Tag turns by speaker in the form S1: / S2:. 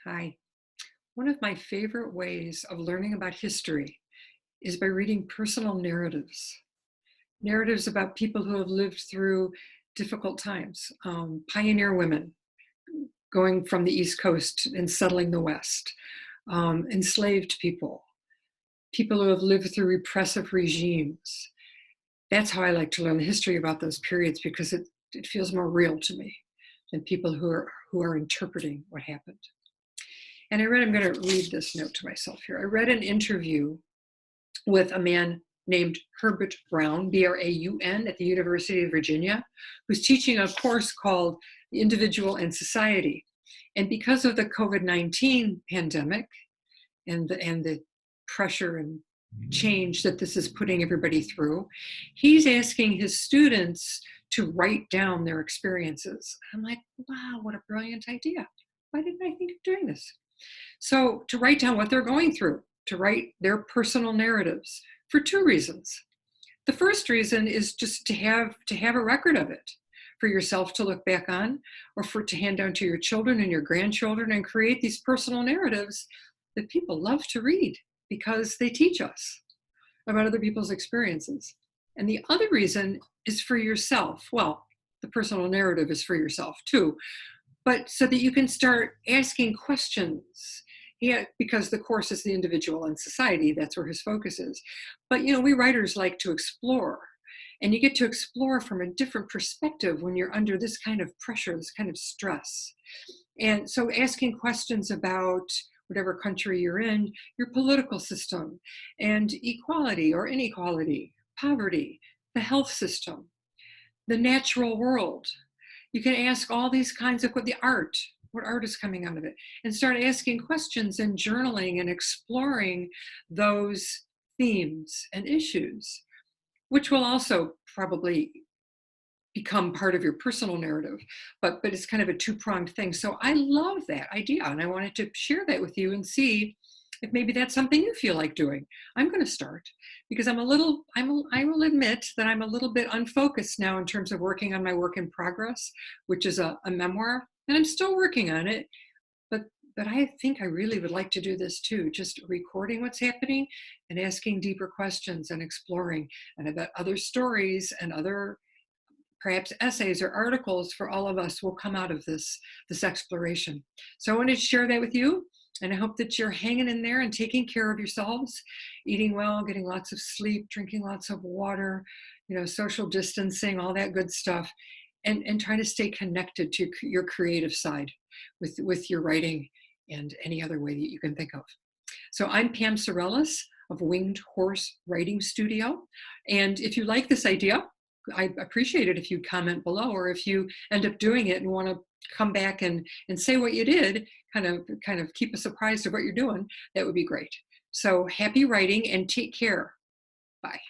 S1: Hi. One of my favorite ways of learning about history is by reading personal narratives. Narratives about people who have lived through difficult times, pioneer women going from the East Coast and settling the West, enslaved people, people who have lived through repressive regimes. That's how I like to learn the history about those periods because it feels more real to me than people who are interpreting what happened. And I'm going to read this note to myself here. I read an interview with a man named Herbert Brown, Braun, at the University of Virginia, who's teaching a course called The Individual and Society. And because of the COVID-19 pandemic and the pressure and change that this is putting everybody through, he's asking his students to write down their experiences. I'm like, wow, what a brilliant idea. Why didn't I think of doing this? So, to write down what they're going through, to write their personal narratives for two reasons. The first reason is just to have a record of it for yourself to look back on, or for to hand down to your children and your grandchildren and create these personal narratives that people love to read because they teach us about other people's experiences. And the other reason is for yourself. Well, the personal narrative is for yourself too, but so that you can start asking questions. Yeah, because the course is the individual and society, that's where his focus is. But we writers like to explore, and you get to explore from a different perspective when you're under this kind of pressure, this kind of stress. And so asking questions about whatever country you're in, your political system, and equality or inequality, poverty, the health system, the natural world. You can ask all these kinds of what art is coming out of it, and start asking questions and journaling and exploring those themes and issues, which will also probably become part of your personal narrative. But it's kind of a two-pronged thing. So I love that idea, and I wanted to share that with you and see if maybe that's something you feel like doing. I'm going to start because I will admit that I'm a little bit unfocused now in terms of working on my work in progress, which is a memoir, and I'm still working on it. But but I think I really would like to do this too, just recording what's happening and asking deeper questions and exploring. And I bet other stories and other perhaps essays or articles for all of us will come out of this exploration. So I wanted to share that with you, and I hope that you're hanging in there and taking care of yourselves, eating well, getting lots of sleep, drinking lots of water, social distancing, all that good stuff, and trying to stay connected to your creative side with your writing and any other way that you can think of. So I'm Pam Sorellis of Winged Horse Writing Studio. And if you like this idea, I appreciate it if you comment below, or if you end up doing it and want to come back and say what you did, kind of keep us apprised of what you're doing, that would be great. So happy writing and take care. Bye.